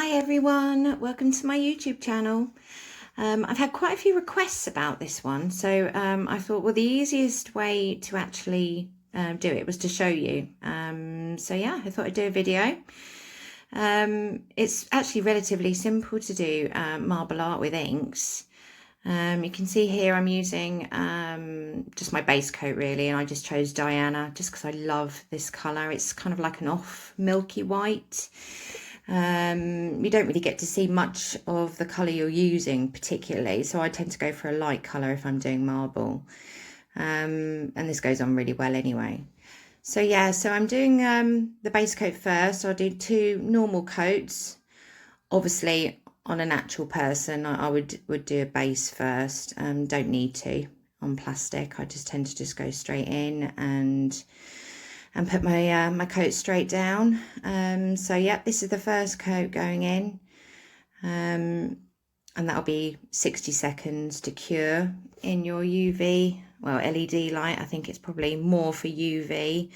Hi everyone, welcome to my YouTube channel. I've had quite a few requests about this one, so I thought, well, the easiest way to actually do it was to show you. So yeah, I thought I'd do a video. It's actually relatively simple to do marble art with inks. You can see here I'm using just my base coat really, and I just chose Diana just because I love this colour. It's kind of like an off milky white. You don't really get to see much of the colour you're using particularly, so I tend to go for a light colour if I'm doing marble, and this goes on really well anyway. So yeah, so I'm doing the base coat first. I'll do 2 normal coats. Obviously on a natural person I would do a base first. Don't need to on plastic. I just tend to just go straight in and put my my coat straight down. So yeah, this is the first coat going in, and that'll be 60 seconds to cure in your UV, well, LED light. I think it's probably more for UV,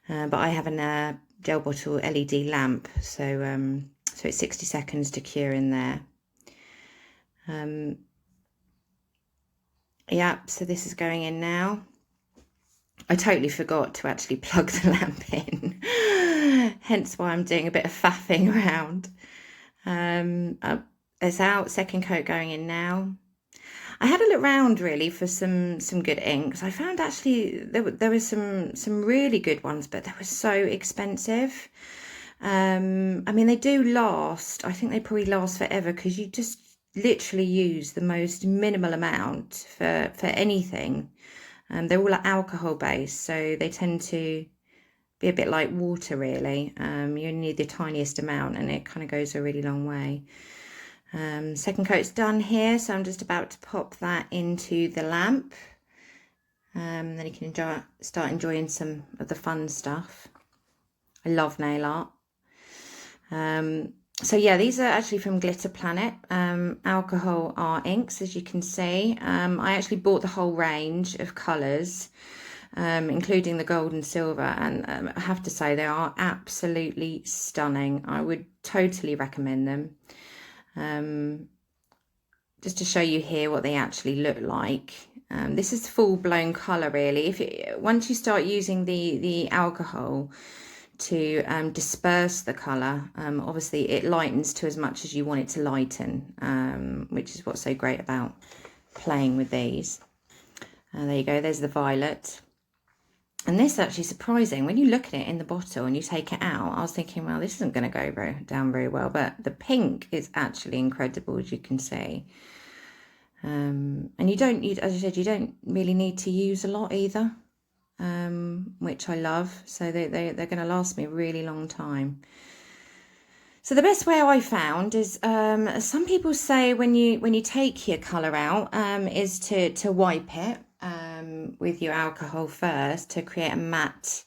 but I have a gel bottle LED lamp, so so it's 60 seconds to cure in there. Yeah, so this is going in now. I totally forgot to actually plug the lamp in, hence why I'm doing a bit of faffing around. It's out, second coat going in now. I had a look round really for some good inks. I found actually there was some really good ones, but they were so expensive. I mean, they do last. I think they probably last forever because you just literally use the most minimal amount for anything. They're all alcohol based, so they tend to be a bit like water really. You only need the tiniest amount and it kind of goes a really long way. Second coat's done here, so I'm just about to pop that into the lamp. Then you can start enjoying some of the fun stuff. I love nail art. So yeah, these are actually from GlitterPlanet, alcohol art inks, as you can see. I actually bought the whole range of colours, including the gold and silver, and I have to say they are absolutely stunning. I would totally recommend them. Just to show you here what they actually look like. This is full-blown colour really. Once you start using the alcohol to disperse the colour, obviously it lightens to as much as you want it to lighten, which is what's so great about playing with these. There you go, there's the violet. And this is actually surprising. When you look at it in the bottle and you take it out, I was thinking, well, this isn't going to go down very well, but the pink is actually incredible, as you can see. And you don't, as I said, you don't really need to use a lot either. Which I love, so they're going to last me a really long time. So the best way I found is, some people say when you take your colour out, is to wipe it with your alcohol first to create a matte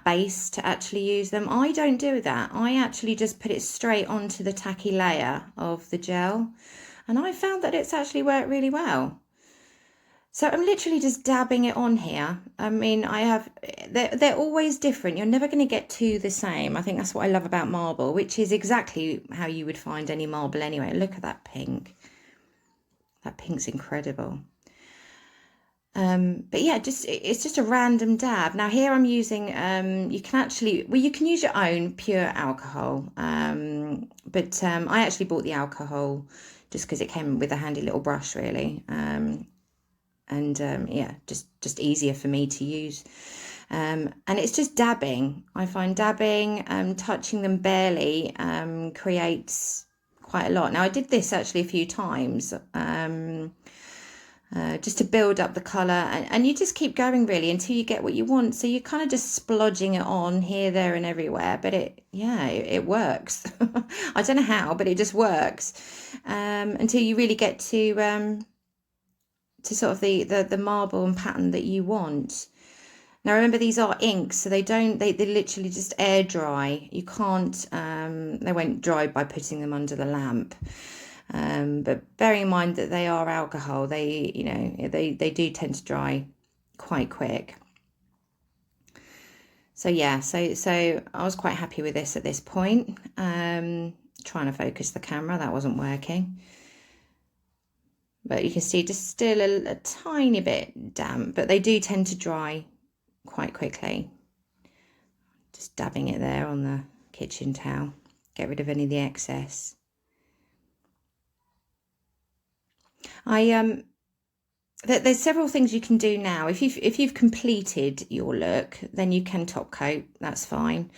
base to actually use them. I don't do that. I actually just put it straight onto the tacky layer of the gel, and I found that it's actually worked really well. So I'm literally just dabbing it on here. I mean, they're always different. You're never going to get two the same. I think that's what I love about marble, which is exactly how you would find any marble anyway. Look at that pink. That pink's incredible. But yeah, it's just a random dab. Now here I'm using, you can use your own pure alcohol. But I actually bought the alcohol just because it came with a handy little brush really. Yeah, just easier for me to use. And it's just dabbing. I find dabbing, touching them barely, creates quite a lot. Now I did this actually a few times, just to build up the colour, and you just keep going really until you get what you want. So you're kind of just splodging it on here, there and everywhere, but it works. I don't know how, but it just works, until you really get to sort of the marble and pattern that you want. Now remember, these are inks, so they literally just air dry. You can't, they won't dry by putting them under the lamp. But bearing in mind that they are alcohol, they do tend to dry quite quick. So yeah, so I was quite happy with this at this point. Trying to focus the camera, that wasn't working. But you can see just still a tiny bit damp, but they do tend to dry quite quickly. Just dabbing it there on the kitchen towel, get rid of any of the excess. There's several things you can do now. If you've completed your look, then you can top coat. That's fine.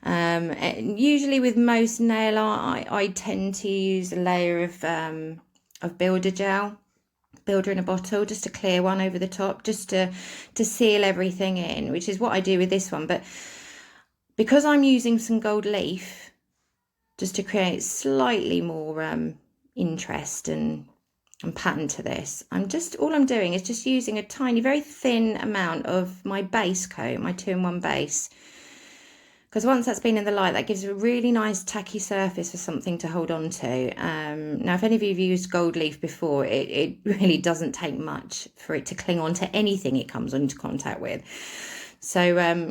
Usually with most nail art, I tend to use a layer of builder gel, builder in a bottle, just a clear one over the top, just to seal everything in, which is what I do with this one. But because I'm using some gold leaf, just to create slightly more interest and pattern to this, all I'm doing is just using a tiny, very thin amount of my base coat, my 2-in-1 base, because once that's been in the light, that gives a really nice tacky surface for something to hold on to. Now, if any of you have used gold leaf before, it really doesn't take much for it to cling on to anything it comes into contact with. So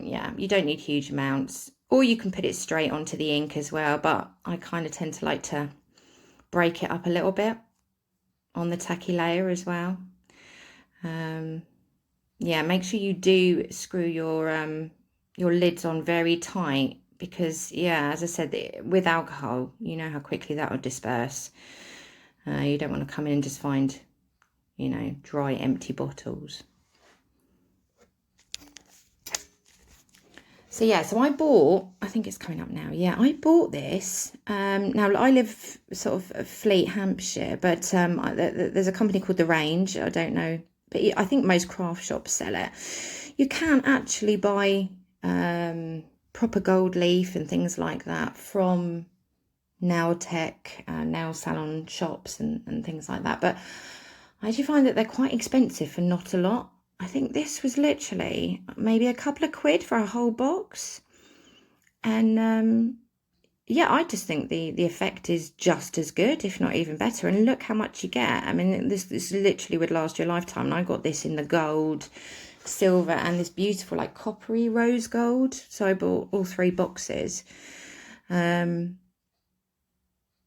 yeah, you don't need huge amounts, or you can put it straight onto the ink as well, but I kind of tend to like to break it up a little bit on the tacky layer as well. Yeah, make sure you do screw your lids on very tight, because yeah, as I said, with alcohol, you know how quickly that will disperse. You don't want to come in and just find, you know, dry, empty bottles. So yeah, so I bought, I think it's coming up now. Yeah, I bought this. Now I live sort of Fleet, Hampshire, but there's a company called The Range. I don't know, but I think most craft shops sell it. You can actually buy proper gold leaf and things like that from nail tech, nail salon shops and things like that. But I do find that they're quite expensive for not a lot. I think this was literally maybe a couple of quid for a whole box. And yeah, I just think the effect is just as good, if not even better. And look how much you get. I mean, this literally would last your lifetime. And I got this in the gold, silver, and this beautiful like coppery rose gold. So I bought all 3 boxes.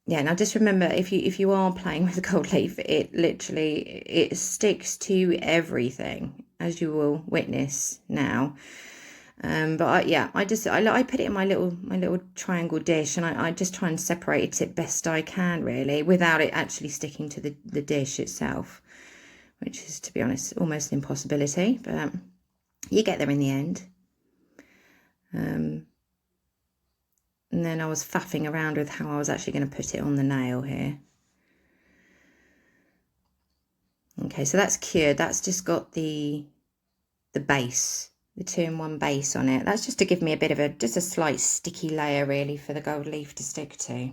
Yeah, now just remember, if you are playing with gold leaf, it sticks to everything, as you will witness now. But yeah, I put it in my little triangle dish, and I just try and separate it best I can, really, without it actually sticking to the dish itself, which is, to be honest, almost an impossibility. But you get there in the end. And then I was faffing around with how I was actually going to put it on the nail here. Okay, so that's cured. That's just got the base, the 2-in-1 base on it. That's just to give me a bit of just a slight sticky layer, really, for the gold leaf to stick to.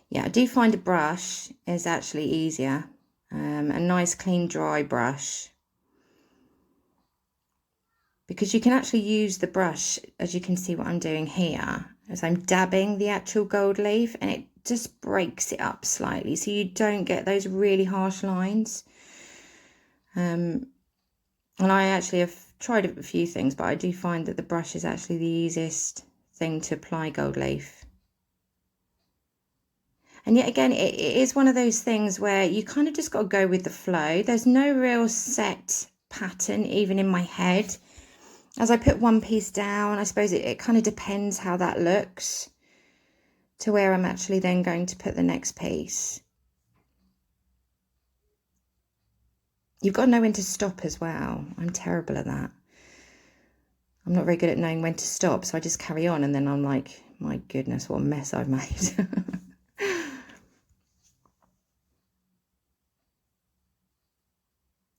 Yeah, I do find a brush is actually easier. A nice, clean, dry brush. Because you can actually use the brush, as you can see what I'm doing here, as I'm dabbing the actual gold leaf, and it just breaks it up slightly so you don't get those really harsh lines. And I actually have tried a few things, but I do find that the brush is actually the easiest thing to apply gold leaf. And yet again, it is one of those things where you kind of just got to go with the flow. There's no real set pattern, even in my head. As I put one piece down, I suppose it kind of depends how that looks to where I'm actually then going to put the next piece. You've got to know when to stop as well. I'm terrible at that. I'm not very good at knowing when to stop, so I just carry on, and then I'm like, my goodness, what a mess I've made.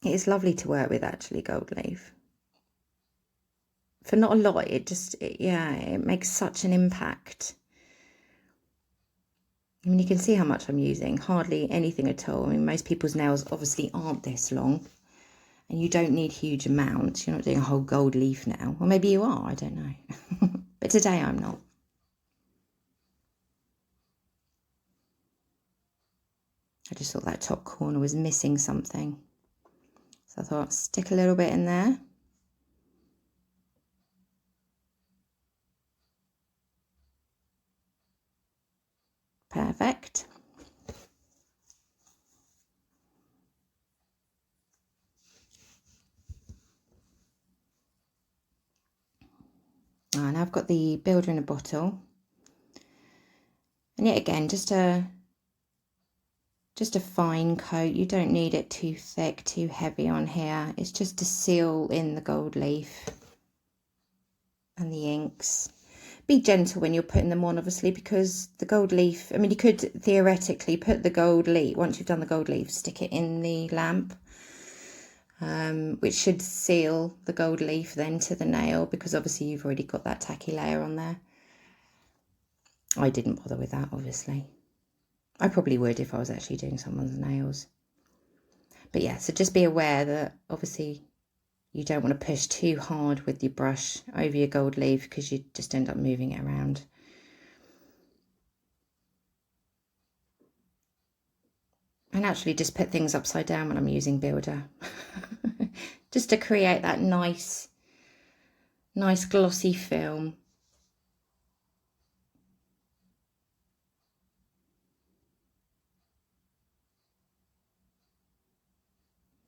It is lovely to work with, actually, gold leaf. For not a lot, it makes such an impact. I mean, you can see how much I'm using, hardly anything at all. I mean, most people's nails obviously aren't this long, and you don't need huge amounts. You're not doing a whole gold leaf nail. Or maybe you are, I don't know. But today I'm not. I just thought that top corner was missing something. So I thought stick a little bit in there. Perfect. And I've got the builder in a bottle. And yet again, just a fine coat. You don't need it too thick, too heavy on here. It's just to seal in the gold leaf and the inks. Be gentle when you're putting them on, obviously, because the gold leaf, I mean, you could theoretically put the gold leaf, once you've done the gold leaf, stick it in the lamp, which should seal the gold leaf then to the nail, because obviously you've already got that tacky layer on there. I didn't bother with that, obviously. I probably would if I was actually doing someone's nails. But yeah, so just be aware that obviously you don't want to push too hard with your brush over your gold leaf, because you just end up moving it around. I naturally just put things upside down when I'm using builder, just to create that nice glossy film.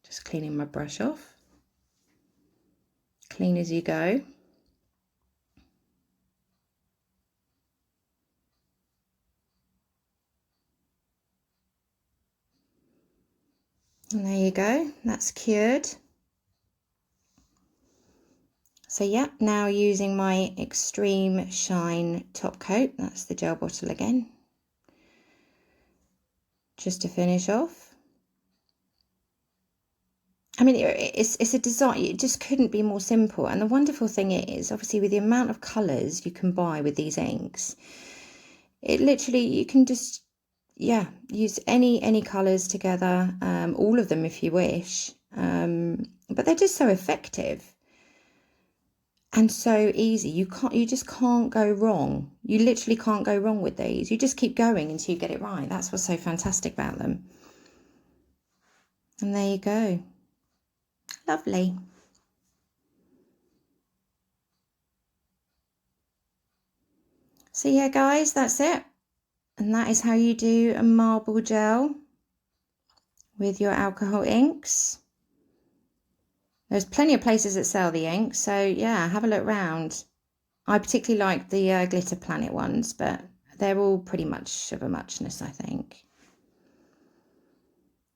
Just cleaning my brush off. Clean as you go. And there you go, that's cured. So yeah, now using my Extreme Shine top coat, that's the gel bottle again, just to finish off. I mean, it's a design, it just couldn't be more simple. And the wonderful thing is, obviously, with the amount of colours you can buy with these inks, it literally, you can just, yeah, use any colours together, all of them if you wish. But they're just so effective and so easy. You just can't go wrong. You literally can't go wrong with these. You just keep going until you get it right. That's what's so fantastic about them. And there you go. Lovely. So yeah, guys, that's it. And that is how you do a marble gel with your alcohol inks. There's plenty of places that sell the inks, so yeah, have a look round. I particularly like the GlitterPlanet ones, but they're all pretty much of a muchness, I think.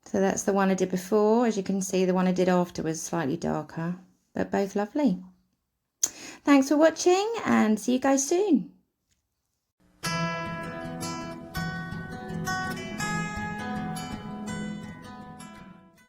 So that's the one I did before. As you can see, the one I did after was slightly darker, but both lovely. Thanks for watching, and see you guys soon.